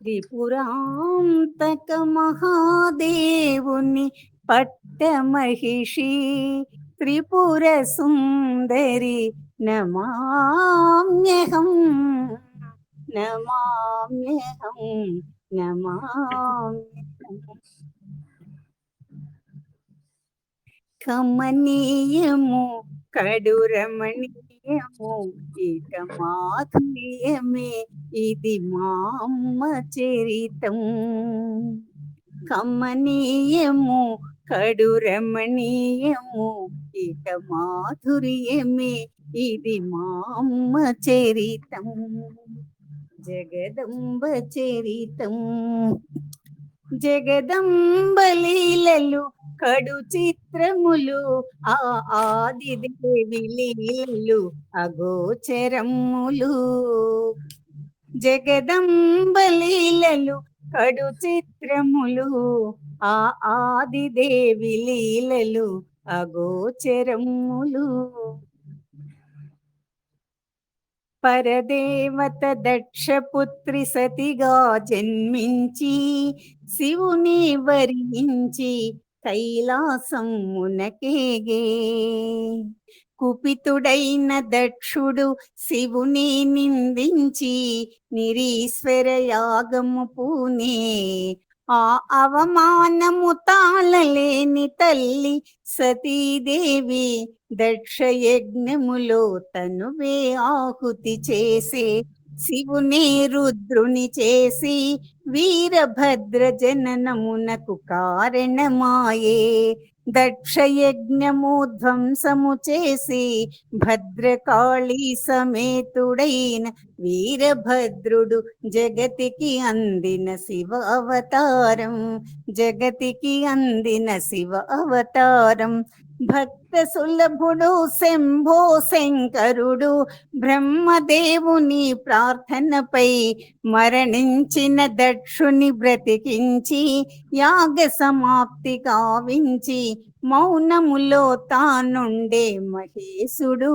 త్రిపురాంతక మహాదేవుని పట్టమహిషి త్రిపుర సుందరి నమామ్యహం నమామ్యహం నమామ్యహం. కమనీయము కడురమణీయము ఇక మాధుర్యమే ఇది మా అమ్మ చరితం. కమనీయము కడురమణీయము ఇక మాధుర్యమే ఇది మా అమ్మ చరితం. జగదంబ చరితం. జగదంబ లీలలు కడు చిత్రములు ఆ ఆదిదేవి లీలలు అగోచరములు. జగదంబ లీలలు కడు చిత్రములు ఆ ఆదిదేవి లీలలు అగోచరములు. పరదేవత దక్షపుత్రి సతిగా జన్మించి శివుని వరించి కైలాసమునకేగే. కుపితుడైన దక్షుడు శివుని నిందించి నిరీశ్వర యాగము పూనే. ఆ అవమానము తాళలేని తల్లి సతీదేవి దక్షయజ్ఞములో తనువే ఆహుతి చేసే. శివుని రుద్రుని చేసి వీరభద్ర జననమునకు కారణమాయే. దక్షయజ్ఞము ధ్వంసము చేసి భద్రకాళీ సమేతుడైన వీరభద్రుడు జగతికి అందిన శివ అవతారం. జగతికి అందిన శివ అవతారం. భక్త సులభుడు శంభో శంకరుడు బ్రహ్మదేవుని ప్రార్థనపై మరణించిన దక్షుని బ్రతికించి యాగ సమాప్తి కావించి మౌనములో తానుండే మహేశుడు.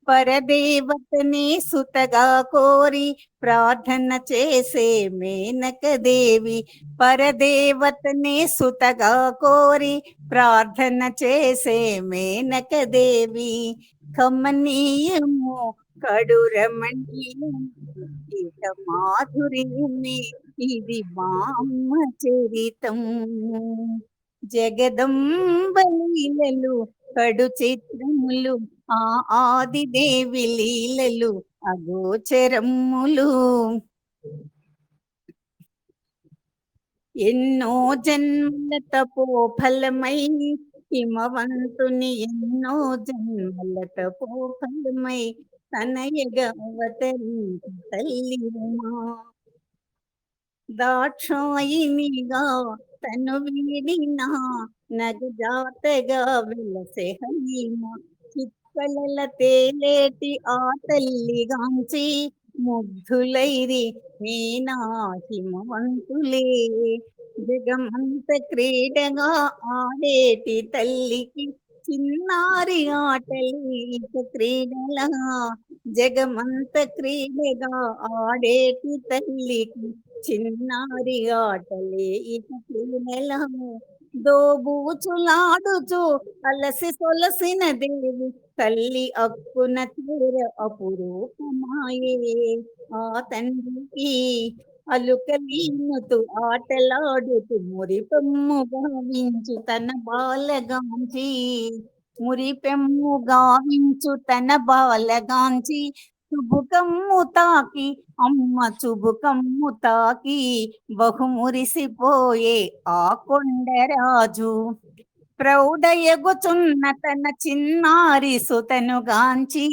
పరదేవతని సుతగా కోరి ప్రార్థన చేసే మేనకదేవి. పరదేవతని సుతగా కోరి ప్రార్థన చేసే మేనకదేవి. కమనీయము కడురమణీయము ఇక మాధుర్యమే ఇది మా అమ్మ చరితం. జగదంబ లీలలు కడు చిత్రములు ఆ ఆదిదేవి లీలలు అగోచరములు. ఎన్నో జన్మల తపో ఫలమై హిమవంతుని ఎన్నో జన్మల తపో ఫలమై తనయగా అవతరించి తల్లి ఉమా. దాక్షాయినిగా తను వీడిన నగజాతగా వెలసె హలీమ. చిత్కళల తేలేటి ఆ తల్లిగాంచి ముగ్ధులైరి మీనా హిమవంతులే. జగమంత క్రీడగా ఆడేటి తల్లికి చిన్నారి ఆటలి ఇక క్రీడలా. జగమంత క్రీడగా ఆడేటి తల్లికి చిన్నారి ఆటలే ఇక క్రీడలా. దోబూచులాడుచు అలసి సొలసిన దేవి తల్లి అక్కున తీర అపురూపమాయే. ఆ తండ్రికి అలుకలీనుతూ ఆటలాడుతూ మురిపెమ్ము గావించు తన బాలగాంచి. మురిపెమ్ము గావించు తన బాలగాంచి చుబుకమ్ము తాకి అమ్మ చుబుకమ్ము తాకి బహుమురిసిపోయే ఆ కొండరాజు. ప్రౌఢయగుచున్న తన చిన్నారి సుతను గాంచి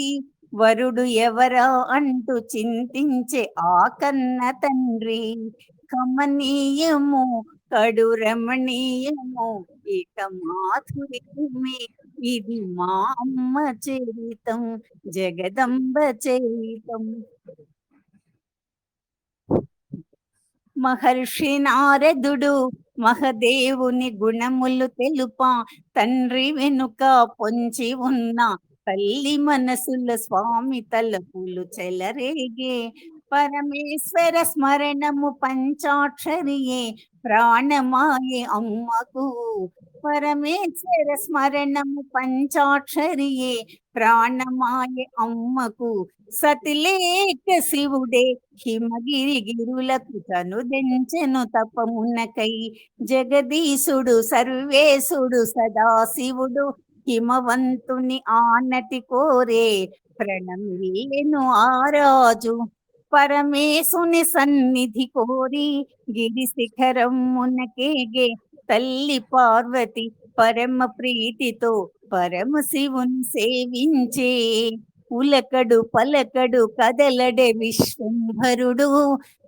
వరుడు ఎవరా అంటూ చింతించే ఆ కన్న తండ్రి. కమనీయము కడురమణీయము ఇక మాధుర్యమే ఇది మా అమ్మ చరితం. జగదంబ చరితం. మహర్షి నారదుడు మహదేవుని గుణములు తెలుపా. తండ్రి వెనుక పొంచి ఉన్న తల్లి మనసుల స్వామి తలపులు చెలరేగే. పరమేశ్వర స్మరణము పంచాక్షరియే ప్రాణమాయే అమ్మకు. పరమేశ్వర స్మరణము పంచాక్షరియే ప్రాణమాయే అమ్మకు. సతిలేక శివుడే హిమగిరి గిరులకు తనుదెంచెను తపమునకై. జగదీశుడు సర్వేశుడు సదాశివుడు హిమవంతుని ఆనతి కోరే ప్రణమిల్లేను ఆరాజు. పరమేశుని సన్నిధి కోరి గిరి శిఖరమునకేగే తల్లి పార్వతి పరమ ప్రీతితో పరమశివుని సేవించే. ఉలకడు పలకడు కదలడే విశ్వంభరుడు,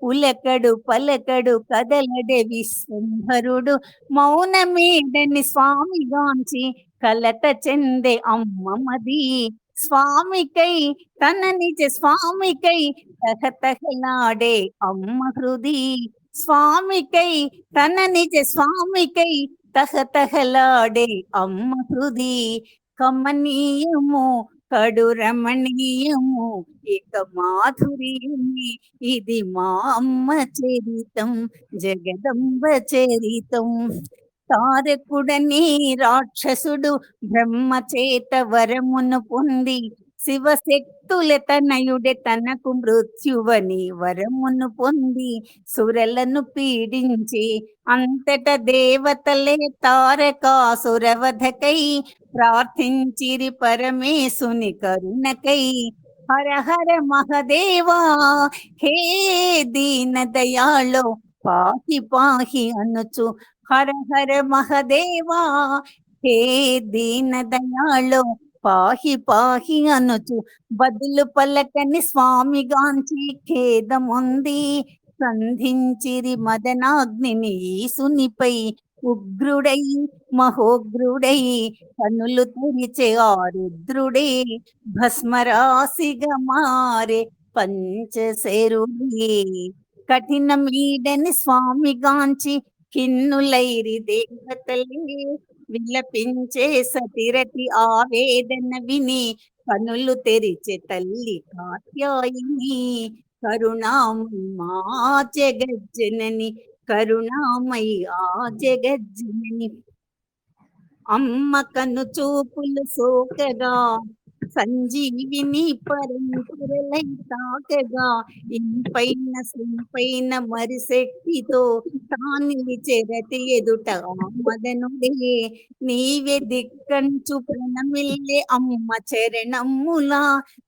ఉలకడు పలకడు కదలడే విశ్వంభరుడు. మౌనమేడని స్వామిగాంచి కలత చెందే అమ్మమది. స్వామికై తన నిజ స్వామికై తహతహలాడే అమ్మ హృది. స్వామికై తన నిజ స్వామికై తహతహలాడే అమ్మ హృది. కమనీయము కడు రమణీయము ఇక మాధుర్యమే ఇది మా అమ్మ చరితం, జగదంబ చరితం. తారకుడని రాక్షసుడు బ్రహ్మచేత వరమును పొంది శివశక్తుల తనయుడే తనకు మృత్యువని వరమును పొంది సురలను పీడించి అంతట దేవతలే తారకాసురవధకై ప్రార్థించిరి పరమేశుని కరుణకై. హర హర మహదేవా హే దీన దయాళో పాహి పాహి అనుచు. హర హర మహదేవా హే దీన దయాళో పాహి పాహి అనుచు. బదులు పలకని స్వామిగాంచి ఖేదముంది సంధించిరి మదనాగ్నిని ఈసునిపై. ఉగ్రుడై మహోగ్రుడై కనులు తెరిచే ఆరుద్రుడే భస్మరాశిగా మారే పంచశరుడే. కఠినమీడని స్వామిగాంచి కిన్నులైరి దేవతలే విలపించే సతిరతి ఆవేదన విని కనులు తెరిచే తల్లి కాత్యాయిని. కరుణామయి మా జగజ్జనని, కరుణామయి ఆ జగజ్జనని. అమ్మ కను చూపులు సోకగా సంజీవిని పరంపురలై తాకగా ఇంపైన సంపైన మరిశక్తితో తానిలిచెరతి ఎదుట ఆమదనుడే. నీవే దిక్కంచు ప్రణమిల్లే అమ్మ చరణములా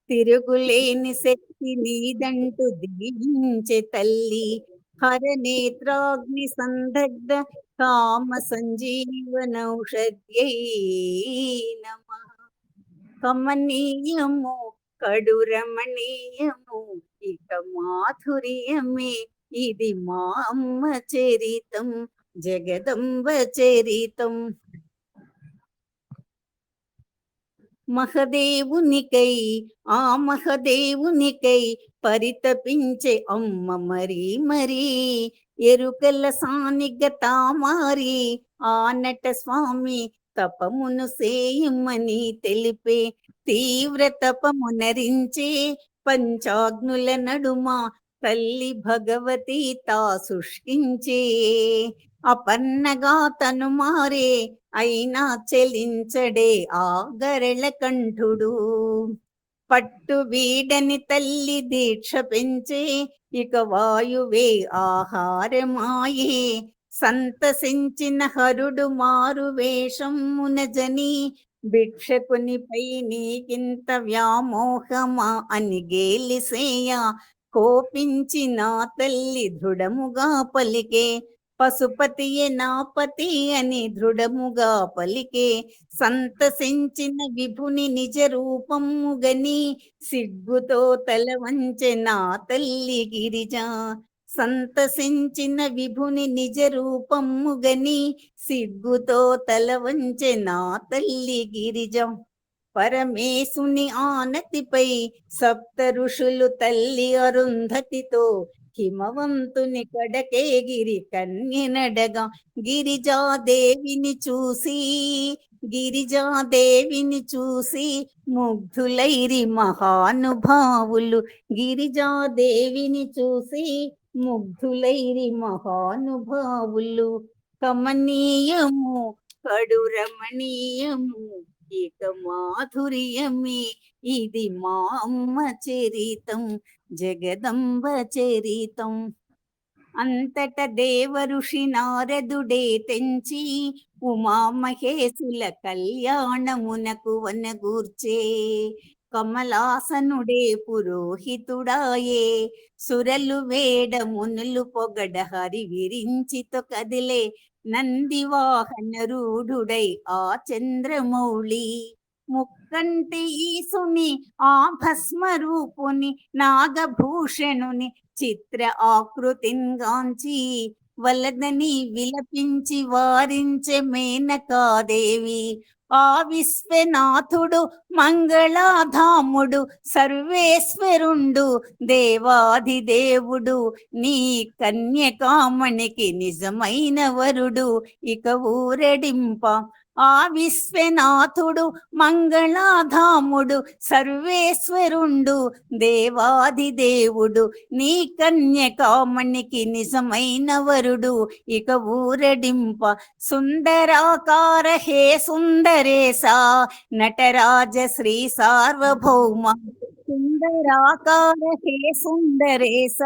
తిరుగులేని శక్తి నీదంటూ దీవించే తల్లి. హర నేత్రాగ్ని సందగ్ధ కామ సంజీవనౌషధ్యై నమః. కమనీయము కడు రమణీయము ఇక మాధుర్యమే ఇది మా అమ్మ చరితం, జగదంబ చరితం. మహదేవునికై ఆ మహదేవునికై పరితపించే అమ్మ మరీ మరీ. ఎరుకల సానిగ తామారి ఆనట స్వామి తపమును సేయమని తెలిపే. తీవ్ర తపమునరించే పంచాగ్నుల నడుమ తల్లి భగవతి తా శుష్కించే. అపన్నగా తను మారే అయినా చెలించడే ఆ గరళ కంఠుడు. పట్టు వీడని తల్లి దీక్ష పెంచే ఇక వాయువే ఆహారమాయే. సంతసించిన హరుడు మారు వేషమున జని భిక్షకునిపై నీకింత వ్యామోహమా అని గేలిసేయ. కోపించి నా తల్లి దృఢముగా పలికే పశుపతియే నా పతి అని దృఢముగా పలికే. సంతసించిన విభుని నిజ రూపము గని సిగ్గుతో తల వంచె నా తల్లి గిరిజ. సంతసించిన విభుని నిజ రూపము గని సిగ్గుతో తల వంచె నా తల్లి గిరిజ. పరమేశుని ఆనతిపై సప్త ఋషులు తల్లి అరుంధతితో హిమవంతుని కడకే గిరి కన్యనడగా గిరిజాదేవిని చూసి గిరిజాదేవిని చూసి ముగ్ధులైరి మహానుభావులు. గిరిజాదేవిని చూసి ముగ్ధులైరి మహానుభావులు. కమనీయము కడు రమణీయము ఇక మాధుర్యమే ఇది మా అమ్మ చరితం, జగదంబ చరితం. అంతట దేవఋషి నారదుడే తెంచి ఉమామహేశుల కళ్యాణమునకు వనగూర్చే. కమలాసనుడే పురోహితుడాయే. సురలు వేడ మునులు పొగడ హరి విరించితో కదిలే నందివాహన రూఢుడై ఆ చంద్రమౌళి. ముక్కంటి ఈసుని ఆ భస్మ రూపుని నాగభూషణుని చిత్ర ఆకృతింగాంచి వలదని విలపించి వారించే మేనకాదేవి. ఆ విశ్వనాథుడు మంగళాధాముడు సర్వేశ్వరుండు దేవాధిదేవుడు నీ కన్యకామణికి నిజమైన వరుడు ఇక ఊరడింప. ఆ విశ్వనాథుడు మంగళాధాముడు సర్వేశ్వరుండు దేవాధిదేవుడు నీ కన్యకామణికి నిజమైన వరుడు ఇక ఊరడింప. సుందరాకార హే సుందరేశ నటరాజ శ్రీ సార్వభౌమ. సుందరాకార హే సుందరేశ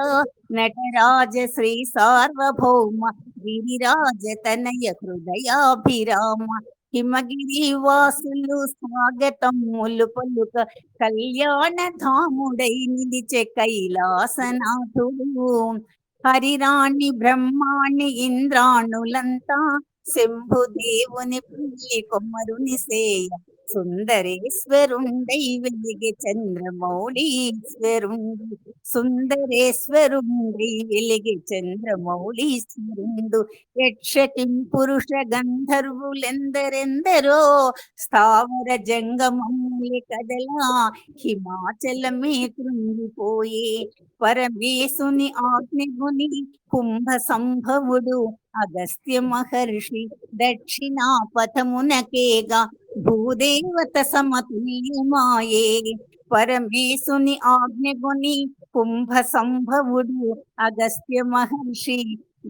నటరాజ శ్రీ సార్వభౌమ. గిరిరాజ తనయ హృదయాభిరామ. హిమగిరి వాసులు స్వాగతములు పలుక కళ్యాణ ధాముడై నిలిచే కైలాసనాథుడు. హరిరాణి బ్రహ్మాణి ఇంద్రాణులంతా శంభుదేవుని పుల్లి కొమ్మరుని సేయ. సుందరేశ్వరుండై వెలిగే చంద్రమౌళీశ్వరుండు. సుందరేశ్వరుండై వెలిగే చంద్రమౌళీశ్వరుండు. యక్ష కింపురుష గంధర్వులెందరెందరో స్థావర జంగమములి కదలా హిమాచలమే కృంగిపోయే. పరమేశుని ఆజ్ఞగుని కుంభ సంభవుడు అగస్త్య మహర్షి దక్షిణాపథమునకేగా భూదేవత సమతుల్యమాయే. పరమేశుని ఆజ్ఞగుని కుంభ సంభవుడు అగస్త్య మహర్షి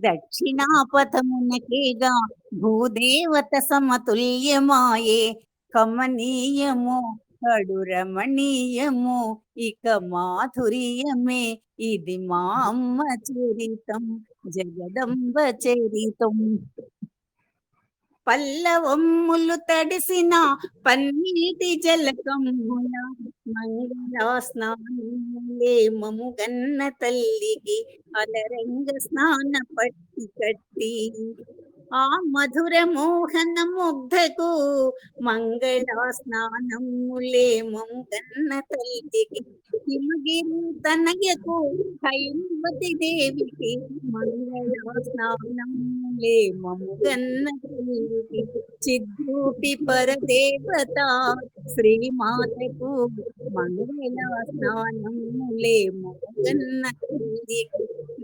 దక్షిణాపథమునకేగా భూదేవత సమతుల్యమాయే. కమనీయము కడు రమణీయము ఇక మాధుర్యమే ఇది మా అమ్మ చరితం, జగదంబ చరితం. పల్లవమ్ములు తడిసిన పన్నీటి జలకమ్ముల మంగళ స్నానము గన్న తల్లికి అలరంగ స్నాన పట్టి కట్టి. ఆ మధుర మోహన ముగ్ధకు మంగళ స్నానములేమము గన్న తల్లికి. హిమగిరి తనయకు హైమవతి దేవికి మంగళ స్నానములేమము గన్న తల్లికి. చిద్రూపి పరదేవత శ్రీమాతకు మంగళ స్నానములేమము గన్న తల్లికి.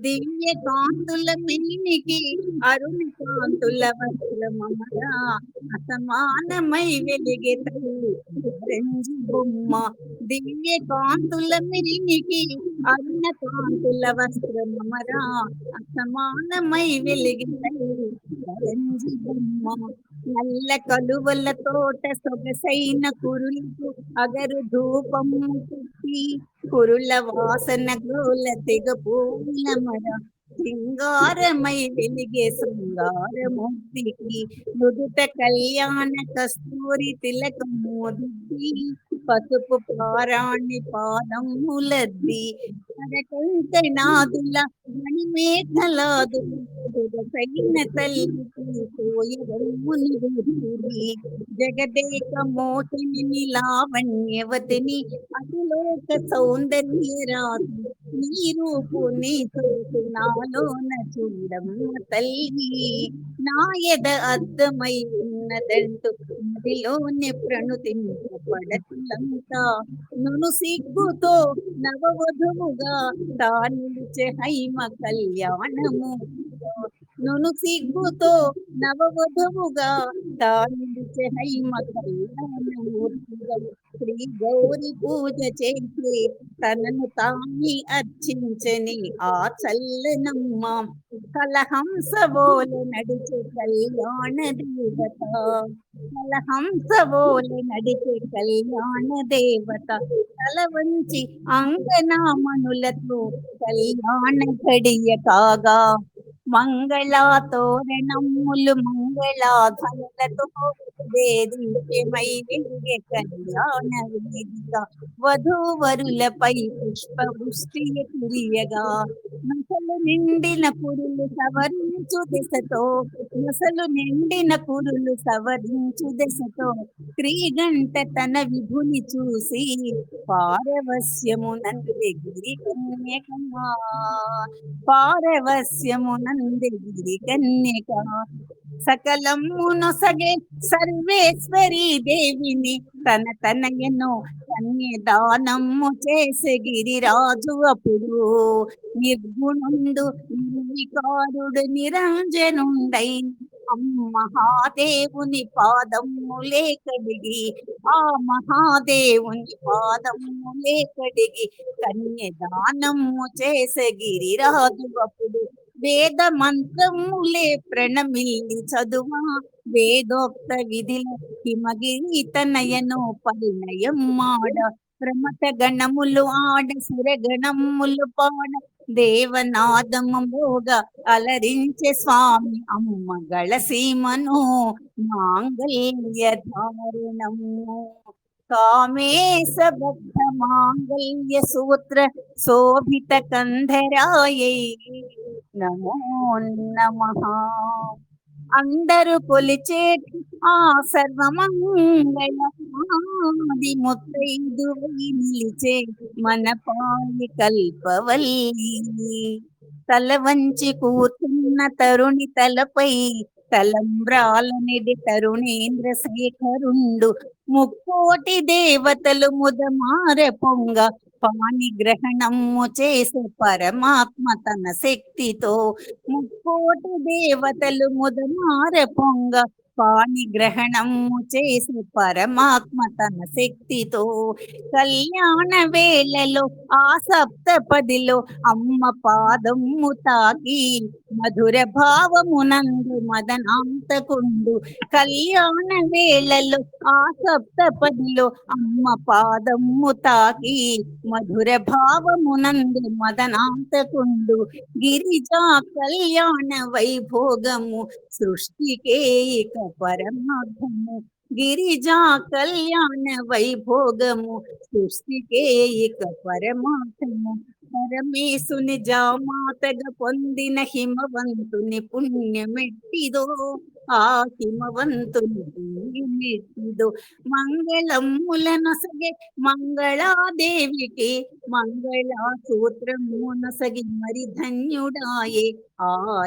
దివ్య కాంతుల మిన్నికి అరుణ కాంతుల వస్త్రమమరా అసమానమై వెలిగే తల్లి రంజి బొమ్మ. దివ్య కాంతుల మిన్నికి అరుణ కాంతుల వస్త్రమమరా అసమానమై వెలిగే తల్లి రంజి బొమ్మ. నల్ల కలువల తోట సొగసైన కురులకు అగరు ధూపము పెట్టి కురుల వాసన గోల తెగ పూల మర శృంగారమై వెలిగే శృంగారమూర్తికి. నుదుట కళ్యాణ కస్తూరి తిలకము దిద్ది పసుపు పారాణి పాదములద్ది. కరకంకణాదుల మణిమేఖలాదులు సొగసైన తల్లికి సోయగమ్ముని గూర్చిరి జగదేక మోహిని లావణ్యవతిని అతిలోక సౌందర్య రాశి నీ రూపు నీ సొగసు నాలోన చూడమ్మ తల్లి నా ఎద అద్దమై ఉన్నదంటూ మదిలోని ప్రణుతింపబడతులంతా నును సిగ్గుతో నవవధువుగా తానిలిచే హైమ కళ్యాణము నును సిగ్గుతో నవవధువుగా తానిలిచే హైమ కళ్యాణమూర్తిగా శ్రీ గౌరి పూజ చేసి తనను తాని అర్చించని ఆ చల్లనమ్మ కలహంసబోల నడిచే కళ్యాణ దేవత కలహంసబోల నడిచే కళ్యాణ దేవత తల వంచి అంగనామనులతో కళ్యాణ ఘడియ కాగా మంగళాతోరణములు మంగళాధనులతో వేదికమై వెలిగే కళ్యాణ వేదిక వధూవరులపై పుష్పవృష్టి కురియగా నసలు నిండిన పురులు సవరించు దశతో నసలు నిండిన పురులు సవరించు దశతో క్రీగంట తన విభుని చూసి పారవస్యమునందే గిరి కన్యకమా పారవస్యమునందే గిరి కన్యక సకలమునొసగే సర్వేశ్వరీ దేవిని తన తనయను కన్యదానము చేసే గిరిరాజు అప్పుడు నిర్గుణుండు నిర్వికారుడు నిరంజనుండై మహాదేవుని పాదములే కడిగి ఆ మహాదేవుని పాదములే కడిగి కన్యదానము చేసే గిరిరాజు అప్పుడు వేద మంత్రములే ప్రణమిల్లి చదువా వేదోక్త విధిల హిమగిరి తనయను పరిణయం మాడ ప్రమత గణములు ఆడ సురగణములు పాడ దేవనాదము భోగ అలరించే స్వామి అమ్మ గళసీమను మాంగళ్య ధారణము కామేశ బద్ధ మాంగళ్య సూత్ర శోభిత కంధరాయై నమో నమః అందరూ కొలిచేటి ఆ సర్వమంగళ ఆది ముత్తైదువై నిలిచే మన పాలి కల్పవల్లి తల వంచి కూర్చున్న తరుణి తలపై తలంబ్రాలనిడి తరుణేంద్ర శేఖరుండు ముక్కోటి దేవతలు ముదమార పొంగ పాని గ్రహణము చేసే పరమాత్మ తన శక్తితో ముక్కోటి దేవతలు ముదమార పొంగ పాని గ్రహణము చేసే పరమాత్మ తన శక్తితో కళ్యాణ వేళలో ఆ సప్తపదిలో అమ్మ పాదము తాకి మధుర భావమునందు మదనాంతకుండు కళ్యాణ వేళలో ఆ సప్తపదిలో అమ్మ పాదము తాకి మధుర భావమునందు మదనాంతకుండు గిరిజా కళ్యాణ వైభోగము సృష్టికే ఇక పరమార్థము గిరిజా కళ్యాణ వైభోగము సృష్టికే ఇక పరమార్థము పరమేశుని జామాతగా పొందిన హిమవంతుని పుణ్యమెట్టిదో ఆ హిమవంతుని పుణ్యమెట్టిదో మంగళములనొసగే మంగళాదేవికి మంగళసూత్రమునొసగి మరి ధన్యుడాయే ఆ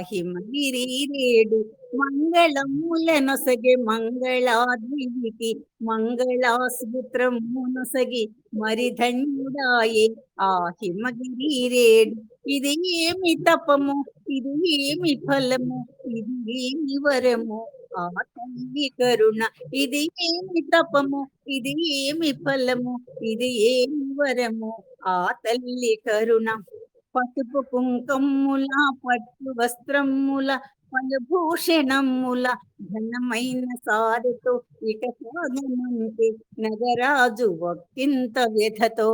హిమగిరి రేడు మంగళములనొసగే మంగళాదేవికి మంగళసూత్రమునొసగి మరి ధన్యుడాయే ఆ హిమగిరి రేడు ఇది ఏమి తపము ఇది ఏమి ఫలము ఇది ఏమి వరము ఆ తల్లి కరుణ ఇది ఏమి తపము ఇది ఏమి ఫలము ఇది ఏమి వరము ఆ తల్లి కరుణ పసుపు కుంకమ్ముల పట్టు వస్త్రముల ఫలభూషణముల ఘనమైన సారుతో ఇక సాగమంటే నగరాజు ఒక్కింత వ్యధతో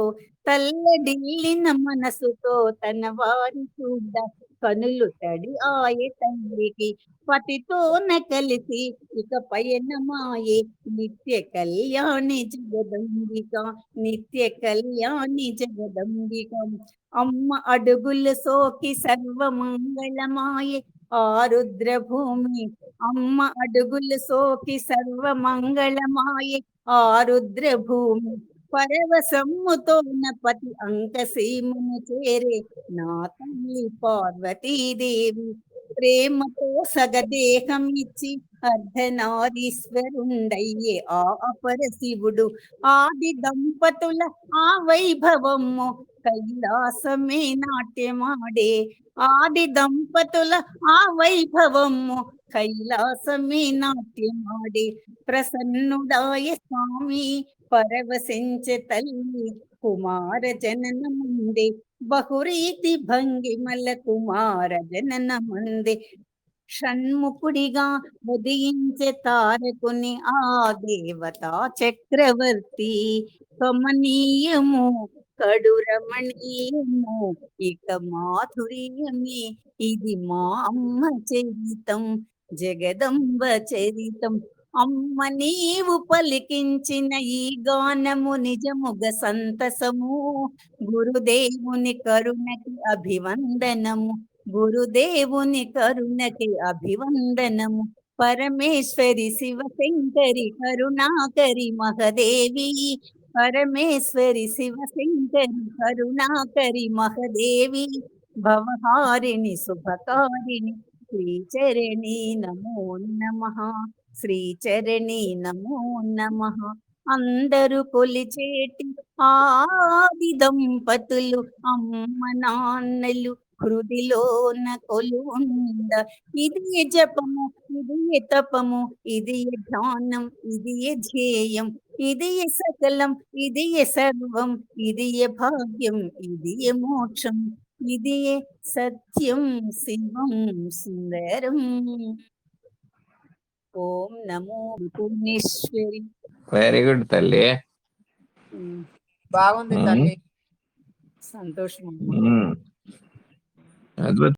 తల్లడిల్లిన మనసుతో తన వారి చూడ్డ కనులు తడి ఆయ తల్లికి పతితోన కలిసి ఇక పయనమాయే నిత్య కళ్యాణి జగదంబిక నిత్య కళ్యాణి జగదంబిక అమ్మ అడుగులు సోకి సర్వమంగళమాయే ఆరుద్రభూమి అమ్మ అడుగులు సోకి సర్వమంగళమాయే ఆరుద్రభూమి పరవశమ్ముతోన పతి అంకసీమను చేరే నా తల్లి పార్వతీదేవి ప్రేమతో సగదేహమిచ్చి అర్ధనారీశ్వరుండయ్యే ఆ అపర శివుడు ఆది దంపతుల ఆ వైభవము కైలాసమే నాట్యమాడే ఆది దంపతుల ఆ వైభవము కైలాసమే నాట్యమాడే ప్రసన్నుడాయ స్వామి పరవశించే తల్లి కుమార జనన ముందే బహురీతి భంగిమల కుమార జనన ముందే షణ్ముఖుడిగా ఉదయించే తారకుని ఆ దేవతా చక్రవర్తి కమనీయము కడు రమణీయము ఇక మాధుర్యమే ఇది మా అమ్మ చరితం జగదంబ చరితం అమ్మ నీవు పలికించిన ఈ గానము నిజముగ సంతసము గురుదేవుని కరుణకి అభివందనము గురుదేవుని కరుణకి అభివందనము పరమేశ్వరి శివశంకరి కరుణాకరి మహదేవి పరమేశ్వరి శివశంకరి కరుణాకరి మహదేవి భవహారిణి శుభకారిణి శ్రీచరణి నమో నమః శ్రీచరణి నమో నమః అందరూ కొలిచేటి ఆది దంపతులు అమ్మ నాన్నలు హృదిలోన కొలువుండ ఇది జపము ఇది తపము ఇది ధ్యానం ఇది ధ్యేయం ఇది సకలం ఇది సర్వం ఇది భాగ్యం ఇది మోక్షం ఇది సత్యం శివం సుందరం ఓం నమో పూర్ణేశ్వరి. వెరీ గుడ్ తల్లి, బాగుంది తల్లి. సంతోషం. అద్భుతం.